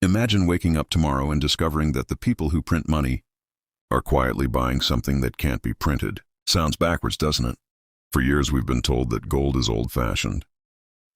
Imagine waking up tomorrow and discovering that the people who print money are quietly buying something that can't be printed. Sounds backwards, doesn't it? For years we've been told that gold is old-fashioned,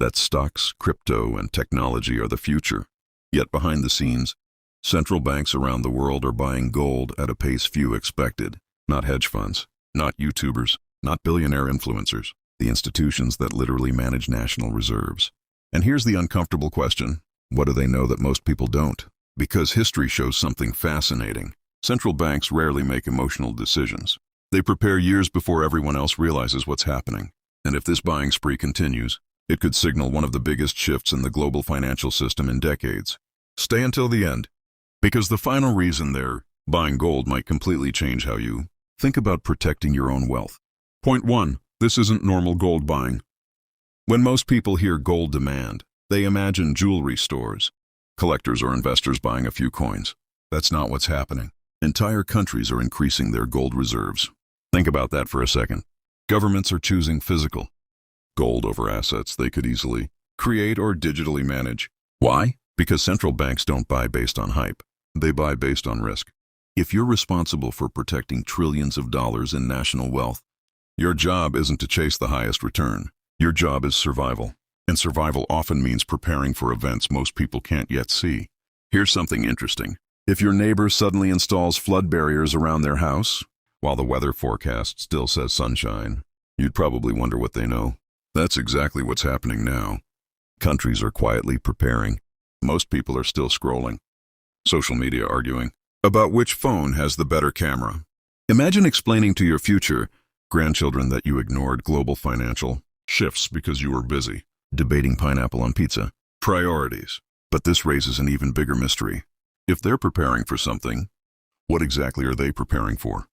that stocks, crypto, and technology are the future. Yet behind the scenes, central banks around the world are buying gold at a pace few expected. Not hedge funds, not YouTubers, not billionaire influencers, the institutions that literally manage national reserves. And here's the uncomfortable question. What do they know that most people don't? Because history shows something fascinating. Central banks rarely make emotional decisions. They prepare years before everyone else realizes what's happening. And if this buying spree continues, it could signal one of the biggest shifts in the global financial system in decades. Stay until the end, because the final reason they're buying gold might completely change how you think about protecting your own wealth. Point 1. This isn't normal gold buying. When most people hear gold demand, they imagine jewelry stores, collectors or investors buying a few coins. That's not what's happening. Entire countries are increasing their gold reserves. Think about that for a second. Governments are choosing physical gold over assets they could easily create or digitally manage. Why? Because central banks don't buy based on hype. They buy based on risk. If you're responsible for protecting trillions of dollars in national wealth, your job isn't to chase the highest return. Your job is survival. And survival often means preparing for events most people can't yet see. Here's something interesting. If your neighbor suddenly installs flood barriers around their house, while the weather forecast still says sunshine, you'd probably wonder what they know. That's exactly what's happening now. Countries are quietly preparing. Most people are still scrolling. Social media arguing about which phone has the better camera. Imagine explaining to your future grandchildren that you ignored global financial shifts because you were busy debating pineapple on pizza. Priorities. But this raises an even bigger mystery. If they're preparing for something, what exactly are they preparing for?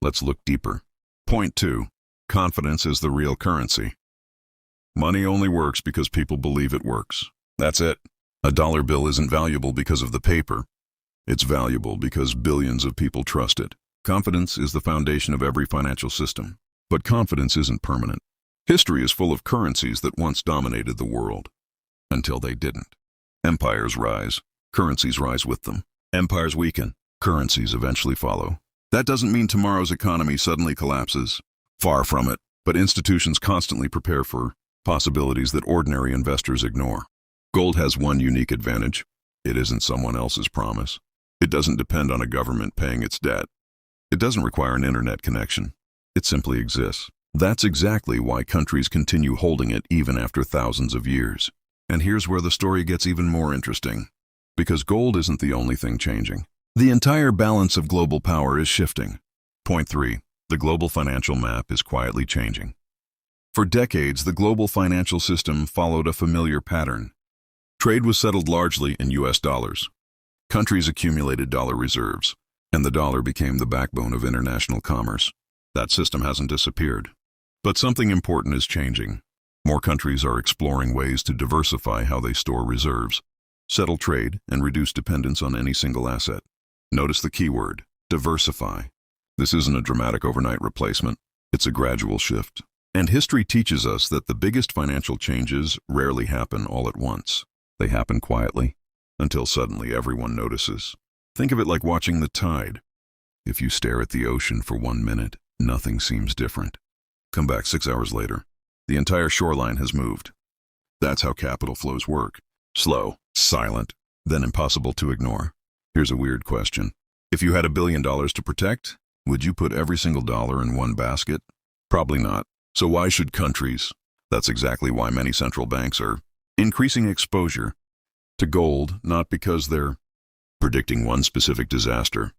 Let's look deeper. Point 2. Confidence is the real currency. Money only works because people believe it works. That's it. A dollar bill isn't valuable because of the paper. It's valuable because billions of people trust it. Confidence is the foundation of every financial system. But confidence isn't permanent. History is full of currencies that once dominated the world, until they didn't. Empires rise, currencies rise with them. Empires weaken, currencies eventually follow. That doesn't mean tomorrow's economy suddenly collapses. Far from it, but institutions constantly prepare for possibilities that ordinary investors ignore. Gold has one unique advantage. It isn't someone else's promise. It doesn't depend on a government paying its debt. It doesn't require an internet connection. It simply exists. That's exactly why countries continue holding it even after thousands of years. And here's where the story gets even more interesting. Because gold isn't the only thing changing. The entire balance of global power is shifting. Point 3. The global financial map is quietly changing. For decades, the global financial system followed a familiar pattern. Trade was settled largely in US dollars. Countries accumulated dollar reserves, and the dollar became the backbone of international commerce. That system hasn't disappeared. But something important is changing. More countries are exploring ways to diversify how they store reserves, settle trade, and reduce dependence on any single asset. Notice the key word, diversify. This isn't a dramatic overnight replacement. It's a gradual shift. And history teaches us that the biggest financial changes rarely happen all at once. They happen quietly, until suddenly everyone notices. Think of it like watching the tide. If you stare at the ocean for 1 minute, nothing seems different. Come back 6 hours later. The entire shoreline has moved. That's how capital flows work. Slow, silent, then impossible to ignore. Here's a weird question. If you had $1 billion to protect, would you put every single dollar in one basket? Probably not. So why should countries? That's exactly why many central banks are increasing exposure to gold, not because they're predicting one specific disaster,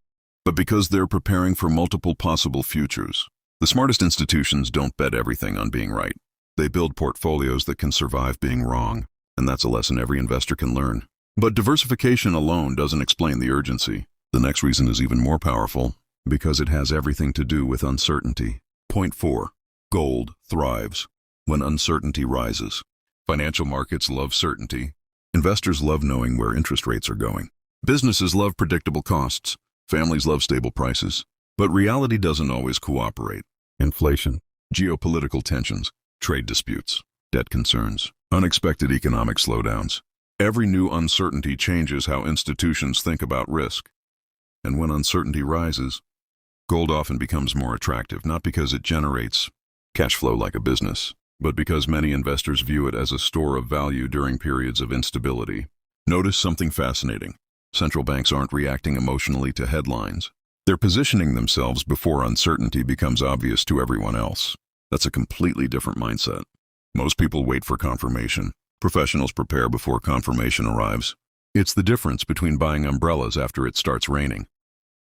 but because they're preparing for multiple possible futures. The smartest institutions don't bet everything on being right. They build portfolios that can survive being wrong, and that's a lesson every investor can learn. But diversification alone doesn't explain the urgency. The next reason is even more powerful, because it has everything to do with uncertainty. Point 4. Gold thrives when uncertainty rises. Financial markets love certainty. Investors love knowing where interest rates are going. Businesses love predictable costs. Families love stable prices. But reality doesn't always cooperate. Inflation, geopolitical tensions, trade disputes, debt concerns, unexpected economic slowdowns. Every new uncertainty changes how institutions think about risk. And when uncertainty rises, gold often becomes more attractive, not because it generates cash flow like a business, but because many investors view it as a store of value during periods of instability. Notice something fascinating. Central banks aren't reacting emotionally to headlines. They're positioning themselves before uncertainty becomes obvious to everyone else. That's a completely different mindset. Most people wait for confirmation. Professionals prepare before confirmation arrives. It's the difference between buying umbrellas after it starts raining,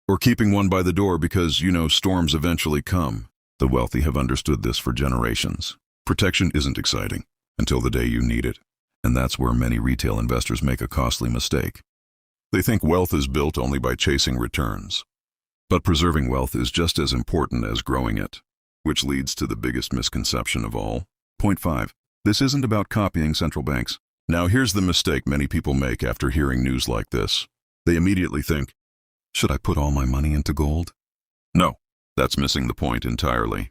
or keeping one by the door because you know storms eventually come. The wealthy have understood this for generations. Protection isn't exciting until the day you need it, and that's where many retail investors make a costly mistake. They think wealth is built only by chasing returns. But preserving wealth is just as important as growing it, which leads to the biggest misconception of all. Point 5. This isn't about copying central banks. Now here's the mistake many people make after hearing news like this. They immediately think, should I put all my money into gold? No, that's missing the point entirely.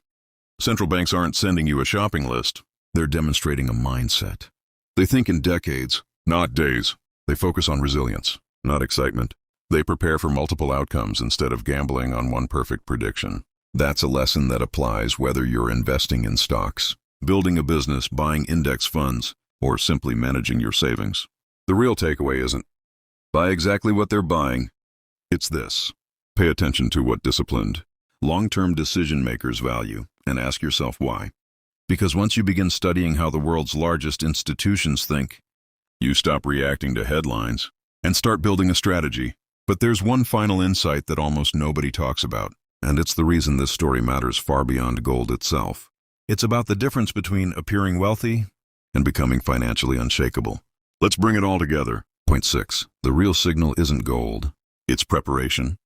Central banks aren't sending you a shopping list. They're demonstrating a mindset. They think in decades, not days. They focus on resilience, not excitement. They prepare for multiple outcomes instead of gambling on one perfect prediction. That's a lesson that applies whether you're investing in stocks, building a business, buying index funds, or simply managing your savings. The real takeaway isn't buy exactly what they're buying. It's this. Pay attention to what disciplined, long-term decision makers value, and ask yourself why. Because once you begin studying how the world's largest institutions think, you stop reacting to headlines and start building a strategy. But there's one final insight that almost nobody talks about, and it's the reason this story matters far beyond gold itself. It's about the difference between appearing wealthy and becoming financially unshakable. Let's bring it all together. Point 6. The real signal isn't gold. It's preparation.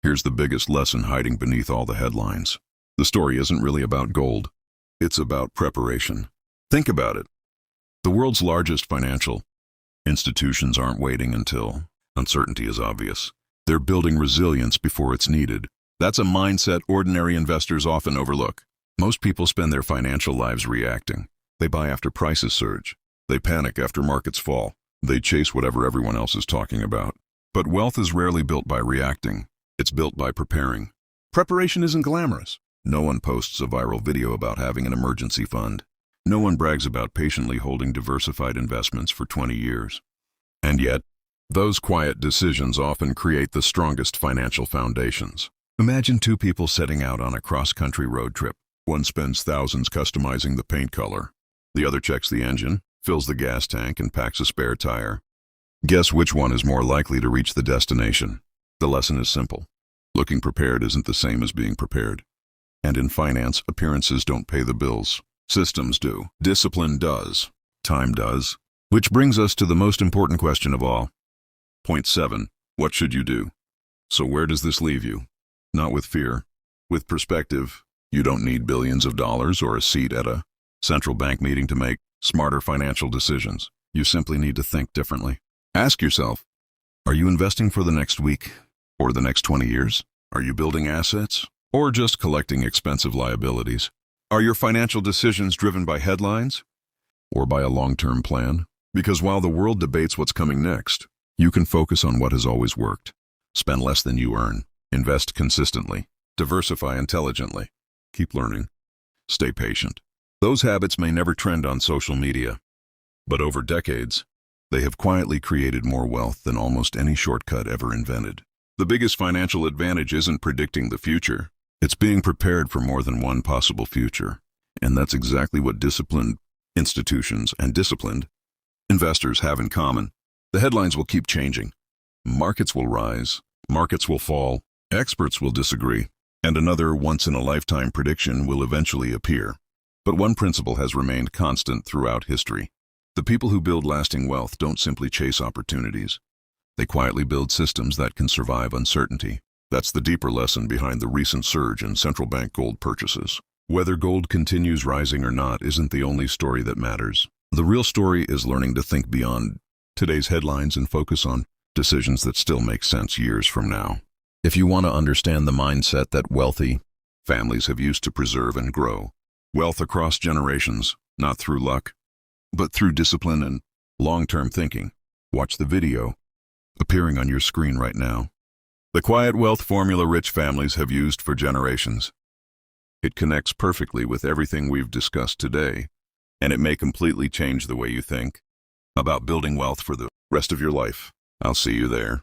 Here's the biggest lesson hiding beneath all the headlines. The story isn't really about gold. It's about preparation. Think about it. The world's largest financial institutions aren't waiting until uncertainty is obvious. They're building resilience before it's needed. That's a mindset ordinary investors often overlook. Most people spend their financial lives reacting. They buy after prices surge. They panic after markets fall. They chase whatever everyone else is talking about. But wealth is rarely built by reacting. It's built by preparing. Preparation isn't glamorous. No one posts a viral video about having an emergency fund. No one brags about patiently holding diversified investments for 20 years. And yet, those quiet decisions often create the strongest financial foundations. Imagine two people setting out on a cross-country road trip. One spends thousands customizing the paint color. The other checks the engine, fills the gas tank, and packs a spare tire. Guess which one is more likely to reach the destination? The lesson is simple. Looking prepared isn't the same as being prepared. And in finance, appearances don't pay the bills. Systems do. Discipline does. Time does. Which brings us to the most important question of all. Point 7. What should you do? So where does this leave you? Not with fear. With perspective. You don't need billions of dollars or a seat at a central bank meeting to make smarter financial decisions. You simply need to think differently. Ask yourself, are you investing for the next week or the next 20 years? Are you building assets or just collecting expensive liabilities? Are your financial decisions driven by headlines or by a long-term plan? Because while the world debates what's coming next, you can focus on what has always worked. Spend less than you earn. Invest consistently. Diversify intelligently. Keep learning. Stay patient. Those habits may never trend on social media, but over decades, they have quietly created more wealth than almost any shortcut ever invented. The biggest financial advantage isn't predicting the future. It's being prepared for more than one possible future. And that's exactly what disciplined institutions and disciplined investors have in common. The headlines will keep changing. Markets will rise. Markets will fall. Experts will disagree. And another once-in-a-lifetime prediction will eventually appear. But one principle has remained constant throughout history. The people who build lasting wealth don't simply chase opportunities. They quietly build systems that can survive uncertainty. That's the deeper lesson behind the recent surge in central bank gold purchases. Whether gold continues rising or not isn't the only story that matters. The real story is learning to think beyond today's headlines and focus on decisions that still make sense years from now. If you want to understand the mindset that wealthy families have used to preserve and grow wealth across generations, not through luck, but through discipline and long-term thinking, Watch the video appearing on your screen right now. The quiet wealth formula rich families have used for generations. It connects perfectly with everything we've discussed today, and it may completely change the way you think about building wealth for the rest of your life. I'll see you there.